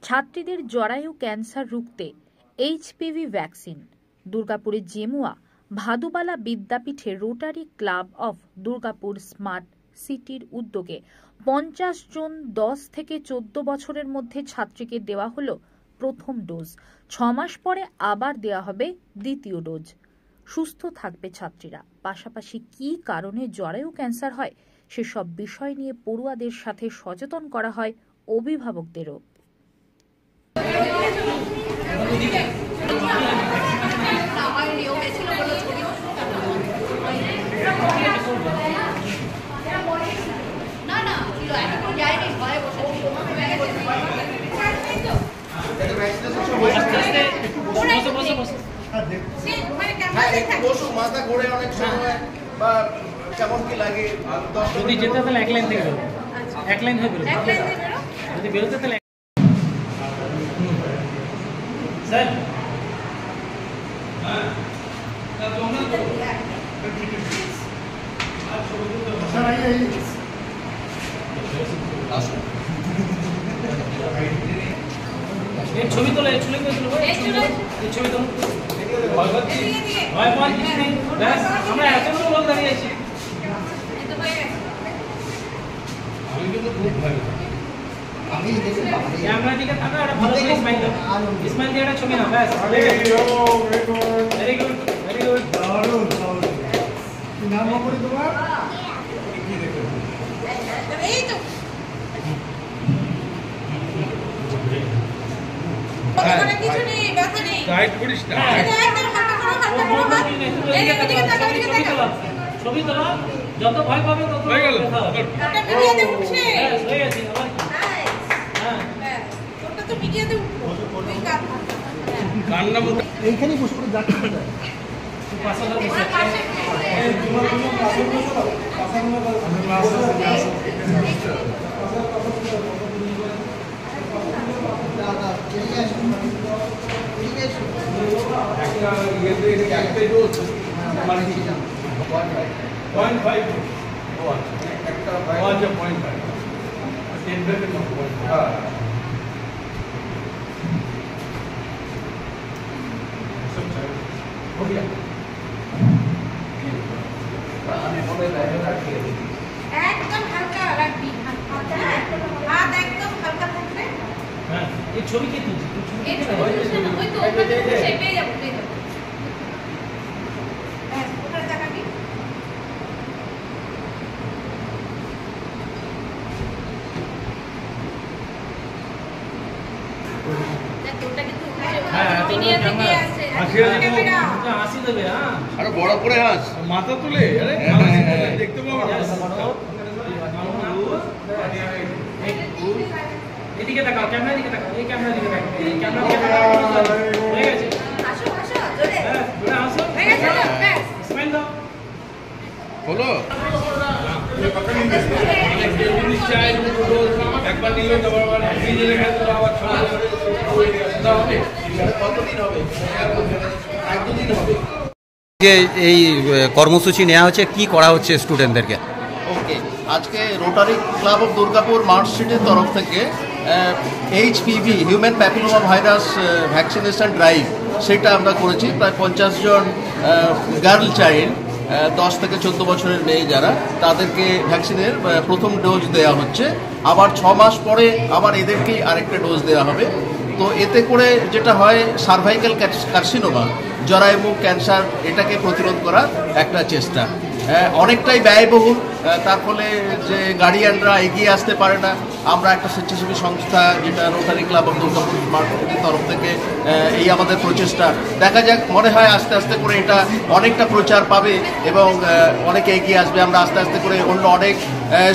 ছাত্রীদের জরায়ু ক্যান্সার রুখতে এইচপিভি ভ্যাকসিন। দুর্গাপুরের জেমুয়া ভাদুবালা বিদ্যাপীঠে Rotary Club of Durgapur Smart সিটির উদ্যোগে 50 জন 10 থেকে 14 বছরের মধ্যে ছাত্রীকে দেওয়া হলো প্রথম ডোজ। 6 মাস পরে আবার দেওয়া হবে দ্বিতীয় ডোজ। সুস্থ থাকবে ছাত্রীরা। পাশাপাশি কি কারণে জরায়ু ক্যান্সার হয় সেসব বিষয় নিয়ে পড়ুয়াদের সাথে সচেতন করা হয় অভিভাবকদেরও। মাথা ঘুরে অনেক সময় বা কেমন কি লাগে, যদি যেতে তাহলে এক লাইন থেকে বেরো, এক লাইন হয়ে বেরো, যদি বেরোতে তাহলে স্যার ছবি তোলে, ছবি তোলো, আমরা এতগুলো লোক দাঁড়িয়ে আছি। ক্যামেরার দিকে তাকাও, একটা ভালো করে স্মাইল দাও, স্মাইল দিয়ে একটা ছবি নাও, ব্যাস। Very good, very good. কি নাম হবে তোমার? কি দেখো এই তো ওখানে কিছু নেই, ব্যথা নেই, গাইড করিস না, একদম হালকা করো, হালকা করো, এদিকে তাকাও, এদিকে তাকাও, ছবি তোলো, যত ভয় পাবে তত হয়ে গেল। এটা মিডিয়াতে উঠছে, হয়ে গেছে। আবার হ্যাঁ ওটা তো মিডিয়াতে উঠলো, ওই কান্না এইখানেই বসে পড়ে যাচ্ছে না, পাশে দাও, পাশে এই তোমার কোনো একদম হালকা রাখবি, হাত একদম হালকা থাকবে। হ্যাঁ, এই ছবি কে তুলছে? এই ছবি ওই তো ওখানে বসে পেয়ে যাবো, পেয়ে যাবো। হ্যাঁ, ওখানে তাকাবি। দেখ ওটা কিন্তু মিডিয়া থেকে আসছে, ক্যামেরা হাসি দেবে। হ্যাঁ, আরে বড় করে হাস, মাথা তুলে, আরে দেখতে পাবো না। এদিকে তাকাও, ক্যামেরা দিকে তাকাও, এই ক্যামেরা দিকে তাকাও, এই ক্যামেরা হয়ে গেছে। হাসো হাসো জোরে, হ্যাঁ, জোরে হাসো, হয়ে গেছে, ব্যাস স্মাইল দাও। বলো একবার নিলে আবার নিজের কাছে আবার কতদিন হবে? একদিন হবে। এই কর্মসূচি নেওয়া হচ্ছে, কি করা হচ্ছে স্টুডেন্টদেরকে? ওকে, আজকে rotary Club of Durgapur March স্ট্রিটের তরফ থেকে HPV human papilloma virus vaccination drive সেটা আমরা করেছি। প্রায় 50 জন গার্ল চাইল্ড 10 থেকে 14 বছরের মেয়ে যারা, তাদেরকে ভ্যাকসিনের প্রথম ডোজ দেওয়া হচ্ছে। আবার 6 মাস পরে আবার এদেরকেই আরেকটা ডোজ দেওয়া হবে। তো এতে করে যেটা হয়, সার্ভাইকাল কার্সিনোমা, জরায়ুমুখ ক্যান্সার, এটাকে প্রতিরোধ করার একটা চেষ্টা। অনেকটাই ব্যয়বহুল, তার ফলে যে গার্ডিয়ানরা এগিয়ে আসতে পারে না। আমরা একটা স্বেচ্ছাসেবী সংস্থা, যেটা rotary Club of Durgapur Smart সিটির তরফ থেকে এই আমাদের প্রচেষ্টা, দেখা যাক, মনে হয় আস্তে আস্তে করে এটা অনেকটা প্রচার পাবে এবং অনেকে এগিয়ে আসবে। আমরা আস্তে আস্তে করে অন্য অনেক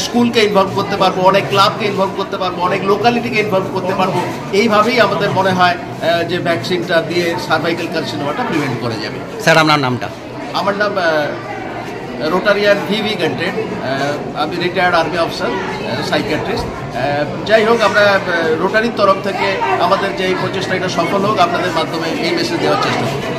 স্কুলকে ইনভলভ করতে পারবো, অনেক ক্লাবকে ইনভলভ করতে পারবো, অনেক লোকালিটিকে ইনভলভ করতে পারবো। এইভাবেই আমাদের মনে হয় যে ভ্যাকসিনটা দিয়ে সার্ভাইকাল কার্সিনোমাটা প্রিভেন্ট করা যাবে। স্যার, আপনার নামটা? আমার নাম রোটারিয়ান ভিভি গেন্টেড, আমি রিটায়ার্ড আর্মি অফিসার, সাইকিয়াট্রিস্ট। যাই হোক, আমরা রোটারির তরফ থেকে আমাদের যে এই প্রচেষ্টা, এটা সফল হোক, আপনাদের মাধ্যমে এই মেসেজ দেওয়ার চেষ্টা করি।